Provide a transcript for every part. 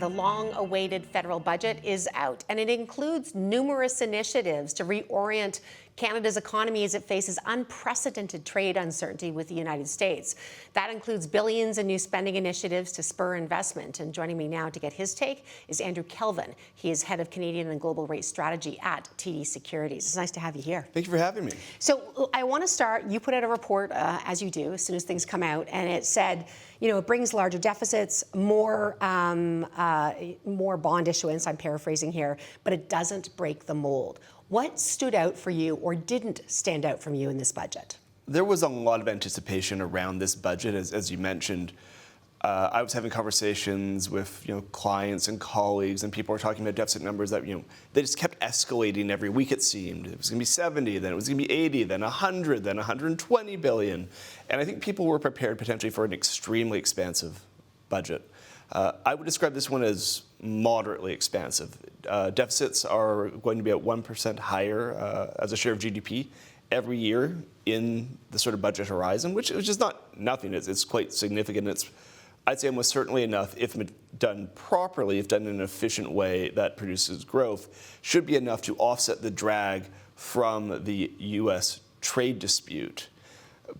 The long-awaited federal budget is out, and it includes numerous initiatives to reorient Canada's economy as it faces unprecedented trade uncertainty with the United States. That includes billions in new spending initiatives to spur investment. And joining me now to get his take is Andrew Kelvin. He is head of Canadian and Global Rate Strategy at TD Securities. It's nice to have you here. Thank you for having me. So I want to start, you put out a report, as you do, as soon as things come out, and it said, it brings larger deficits, more bond issuance, I'm paraphrasing here, but it doesn't break the mold. What stood out for you or didn't stand out from you in this budget? There was a lot of anticipation around this budget, as you mentioned. I was having conversations with clients and colleagues, and people were talking about deficit numbers that they just kept escalating every week. It seemed it was going to be 70, then it was going to be 80, then 100, then 120 billion, and I think people were prepared potentially for an extremely expansive budget. I would describe this one as moderately expansive. Deficits are going to be at 1% higher as a share of GDP every year in the sort of budget horizon, which is just not nothing. It's quite significant. I'd say almost certainly enough, if done properly, if done in an efficient way that produces growth, should be enough to offset the drag from the U.S. trade dispute.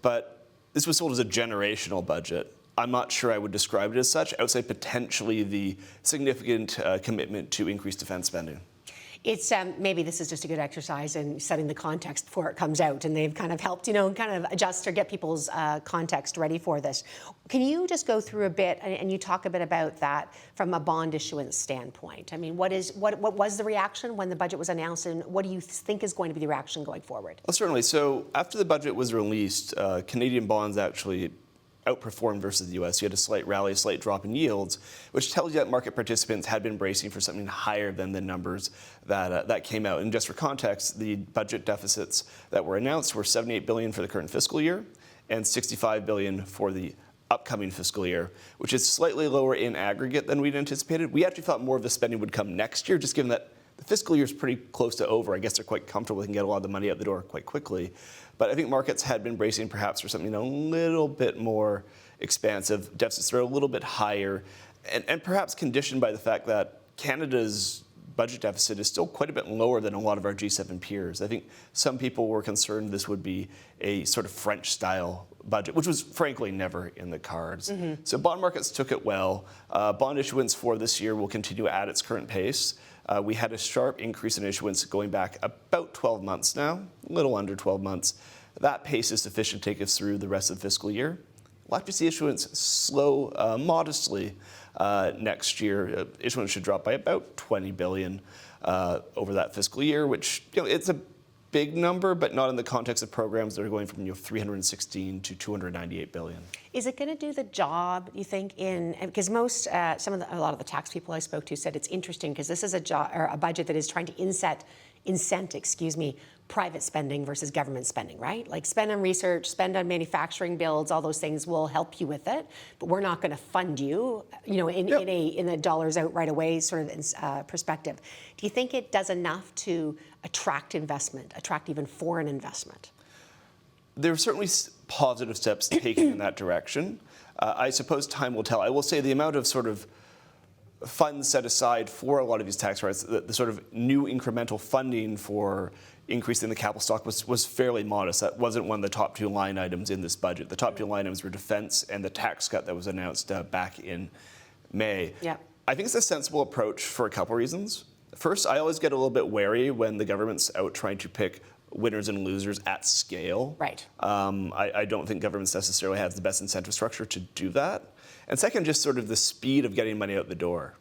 But this was sold as a generational budget. I'm not sure I would describe it as such. I would say potentially the significant commitment to increased defense spending. It's maybe this is just a good exercise in setting the context before it comes out, and they've kind of helped, kind of adjust or get people's context ready for this. Can you just go through a bit, and you talk a bit about that from a bond issuance standpoint? I mean, what was the reaction when the budget was announced, and what do you think is going to be the reaction going forward? Well, certainly. So after the budget was released, Canadian bonds actually outperformed versus the U.S. You had a slight rally, a slight drop in yields, which tells you that market participants had been bracing for something higher than the numbers that came out. And just for context, the budget deficits that were announced were $78 billion for the current fiscal year and $65 billion for the upcoming fiscal year, which is slightly lower in aggregate than we'd anticipated. We actually thought more of the spending would come next year, just given that the fiscal year is pretty close to over. I guess they're quite comfortable. They can get a lot of the money out the door quite quickly. But I think markets had been bracing perhaps for something a little bit more expansive. Deficits are a little bit higher, and perhaps conditioned by the fact that Canada's budget deficit is still quite a bit lower than a lot of our G7 peers. I think some people were concerned this would be a sort of French-style budget, which was frankly never in the cards. Mm-hmm. So bond markets took it well. Bond issuance for this year will continue at its current pace. We had a sharp increase in issuance going back about 12 months now, a little under 12 months. That pace is sufficient to take us through the rest of the fiscal year. We'll have to see issuance slow modestly next year. Issuance should drop by about $20 billion over that fiscal year, which it's a big number, but not in the context of programs that are going from 316 to 298 billion. Is it going to do the job, you think, because a lot of the tax people I spoke to said it's interesting because this is a budget that is trying to incent private spending versus government spending, right? Like spend on research, spend on manufacturing builds, all those things will help you with it, but we're not going to fund you, in a dollars out right away sort of perspective. Do you think it does enough to attract investment, attract even foreign investment? There are certainly positive steps taken in that direction. I suppose time will tell. I will say the amount of sort of funds set aside for a lot of these tax credits, the sort of new incremental funding for increasing the capital stock was fairly modest. That wasn't one of the top two line items in this budget. The top two line items were defense and the tax cut that was announced back in May. Yeah. I think it's a sensible approach for a couple reasons. First, I always get a little bit wary when the government's out trying to pick winners and losers at scale. Right. I don't think governments necessarily have the best incentive structure to do that. And second, just sort of the speed of getting money out the door.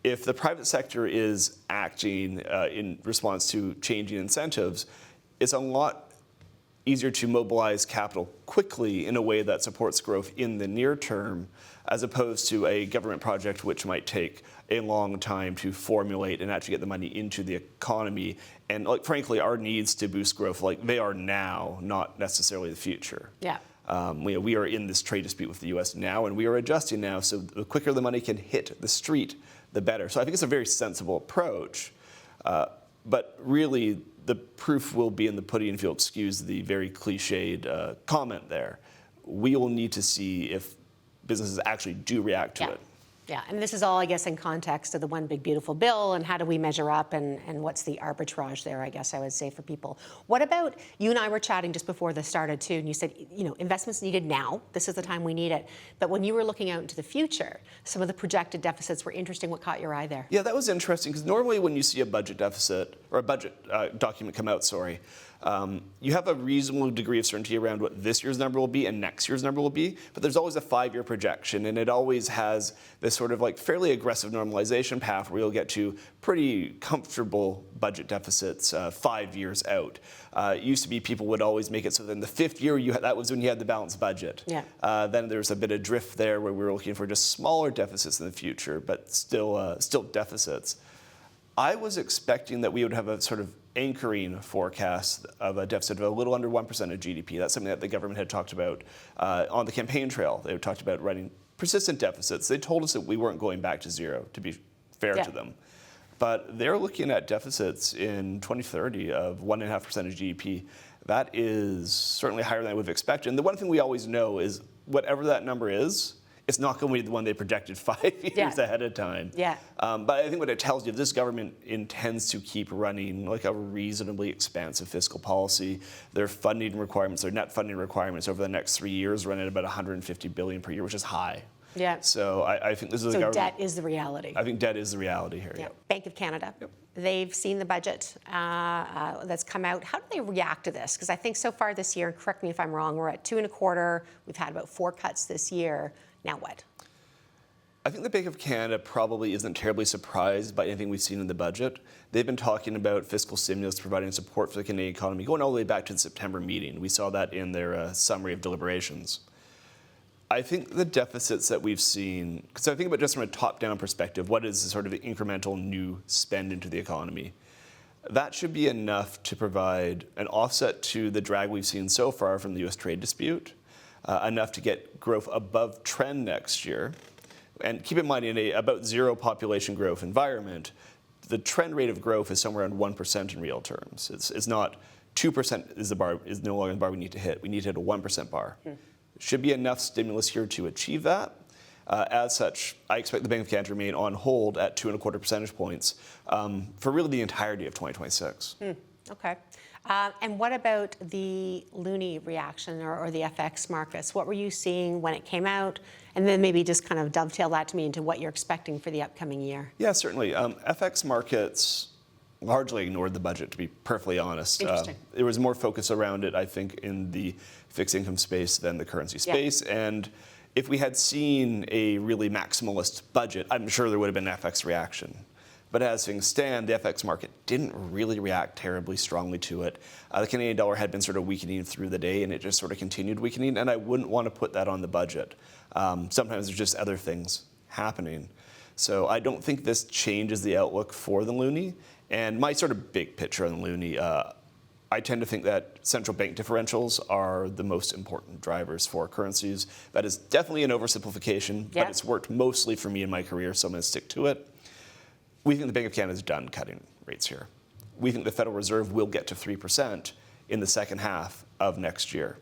If the private sector is acting in response to changing incentives, it's a lot easier to mobilize capital quickly in a way that supports growth in the near term, as opposed to a government project which might take a long time to formulate and actually get the money into the economy. And frankly, our needs to boost growth, they are now, not necessarily the future. Yeah. We are in this trade dispute with the U.S. now, and we are adjusting now. So the quicker the money can hit the street, the better. So I think it's a very sensible approach. But really, the proof will be in the pudding, if you'll excuse the very cliched comment there. We will need to see if businesses actually do react to it. Yeah, and this is all, I guess, in context of the one big beautiful bill and how do we measure up and what's the arbitrage there, I guess I would say, for people. What about, you and I were chatting just before this started too, and you said, investments needed now. This is the time we need it. But when you were looking out into the future, some of the projected deficits were interesting. What caught your eye there? Yeah, that was interesting because normally when you see a budget deficit or a budget document come out, you have a reasonable degree of certainty around what this year's number will be and next year's number will be, but there's always a 5-year projection, and it always has this sort of like fairly aggressive normalization path where you'll get to pretty comfortable budget deficits 5 years out. It used to be people would always make it so then the 5th year, that was when you had the balanced budget. Yeah. Then there's a bit of drift there where we were looking for just smaller deficits in the future, but still deficits. I was expecting that we would have a sort of anchoring forecast of a deficit of a little under 1% of GDP. That's something that the government had talked about on the campaign trail. They talked about running persistent deficits. They told us that we weren't going back to zero, to be fair to them. But they're looking at deficits in 2030 of 1.5% of GDP. That is certainly higher than I would have expected. And the one thing we always know is whatever that number is, it's not going to be the one they projected 5 years ahead of time. Yeah. But I think what it tells you, this government intends to keep running like a reasonably expansive fiscal policy. Their funding requirements, their net funding requirements over the next 3 years run at about $150 billion per year, which is high. Yeah. So I think this is so debt is the reality. I think debt is the reality here. Yeah. Bank of Canada. Yep. They've seen the budget that's come out. How do they react to this? Because I think so far this year, correct me if I'm wrong, we're at 2.25. We've had about 4 cuts this year. Now what? I think the Bank of Canada probably isn't terribly surprised by anything we've seen in the budget. They've been talking about fiscal stimulus providing support for the Canadian economy going all the way back to the September meeting. We saw that in their summary of deliberations. I think the deficits that we've seen, because I think about just from a top-down perspective, what is the sort of incremental new spend into the economy? That should be enough to provide an offset to the drag we've seen so far from the U.S. trade dispute, enough to get growth above trend next year. And keep in mind, in a about zero population growth environment, the trend rate of growth is somewhere around 1% in real terms. It's not 2% is no longer the bar we need to hit. We need to hit a 1% bar. Should be enough stimulus here to achieve that. As such, I expect the Bank of Canada to remain on hold at 2.25 percentage points for really the entirety of 2026. Okay. And what about the loonie reaction or the FX markets? What were you seeing when it came out? And then maybe just kind of dovetail that to me into what you're expecting for the upcoming year. Yeah, certainly. FX markets largely ignored the budget, to be perfectly honest. Interesting. There was more focus around it, I think, in the fixed income space than the currency space. Yeah. And if we had seen a really maximalist budget, I'm sure there would have been an FX reaction. But as things stand, the FX market didn't really react terribly strongly to it. The Canadian dollar had been sort of weakening through the day, and it just sort of continued weakening, and I wouldn't want to put that on the budget. Sometimes there's just other things happening. So I don't think this changes the outlook for the loonie. And my sort of big picture on the loonie, I tend to think that central bank differentials are the most important drivers for currencies. That is definitely an oversimplification, but it's worked mostly for me in my career, so I'm going to stick to it. We think the Bank of Canada is done cutting rates here. We think the Federal Reserve will get to 3% in the second half of next year.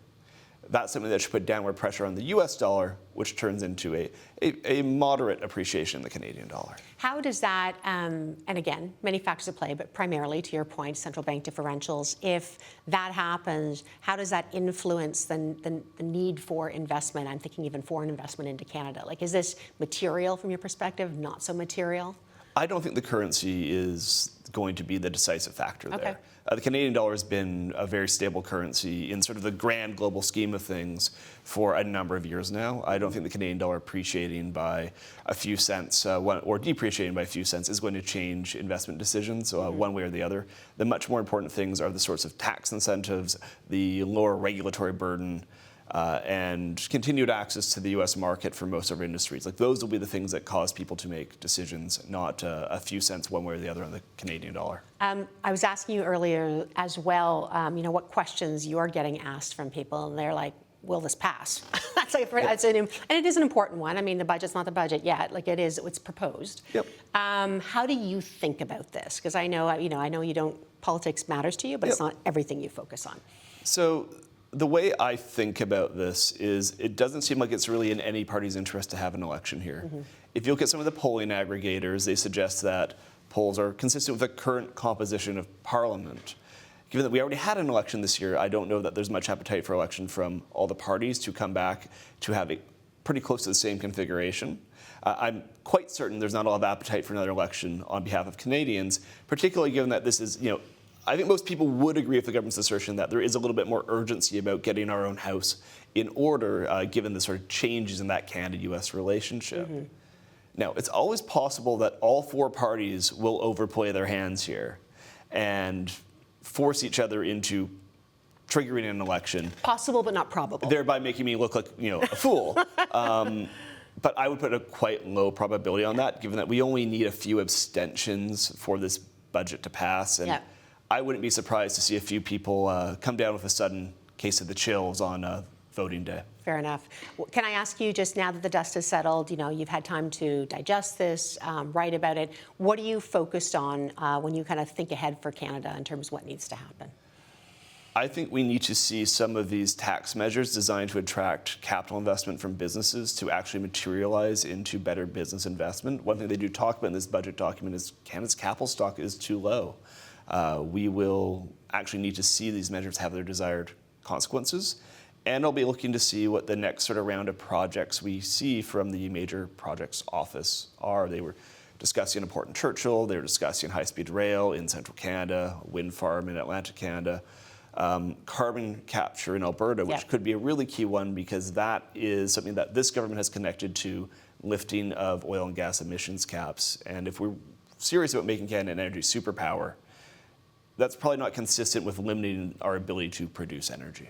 That's something that should put downward pressure on the US dollar, which turns into a moderate appreciation in the Canadian dollar. How does that, and again, many factors at play, but primarily to your point, central bank differentials, if that happens, how does that influence the need for investment? I'm thinking even foreign investment into Canada. Like, is this material from your perspective, not so material? I don't think the currency is going to be the decisive factor there. The Canadian dollar has been a very stable currency in sort of the grand global scheme of things for a number of years now. I don't think the Canadian dollar appreciating by a few cents or depreciating by a few cents is going to change investment decisions one way or the other. The much more important things are the sorts of tax incentives, the lower regulatory burden, and continued access to the U.S. market for most of our industries. Like, those will be the things that cause people to make decisions, not a few cents one way or the other on the Canadian dollar. I was asking you earlier as well, what questions you're getting asked from people, and they're like, will this pass? That's like, and it is an important one. I mean, the budget's not the budget yet. Like, it is, it's proposed. Yep. How do you think about this? Because I know you don't, politics matters to you, but it's not everything you focus on. So The way I think about this is it doesn't seem like it's really in any party's interest to have an election here. If you look at some of the polling aggregators, they suggest that polls are consistent with the current composition of Parliament. Given that we already had an election this year, I don't know that there's much appetite for election from all the parties to come back to have a pretty close to the same configuration. I'm quite certain there's not a lot of appetite for another election on behalf of Canadians, particularly given that this is, I think most people would agree with the government's assertion that there is a little bit more urgency about getting our own house in order, given the sort of changes in that Canada-US relationship. Now, it's always possible that all four parties will overplay their hands here and force each other into triggering an election. Possible, but not probable. Thereby making me look like, a fool. But I would put a quite low probability on that, given that we only need a few abstentions for this budget to pass. And I wouldn't be surprised to see a few people come down with a sudden case of the chills on voting day. Fair enough. Can I ask you, just now that the dust has settled, you've had time to digest this, write about it, what are you focused on when you kind of think ahead for Canada in terms of what needs to happen? I think we need to see some of these tax measures designed to attract capital investment from businesses to actually materialize into better business investment. One thing they do talk about in this budget document is Canada's capital stock is too low. We will actually need to see these measures have their desired consequences. And I'll be looking to see what the next sort of round of projects we see from the Major Projects Office are. They were discussing a port in Churchill, they were discussing high-speed rail in central Canada, wind farm in Atlantic Canada, carbon capture in Alberta, which could be a really key one because that is something that this government has connected to lifting of oil and gas emissions caps. And if we're serious about making Canada an energy superpower, that's probably not consistent with limiting our ability to produce energy.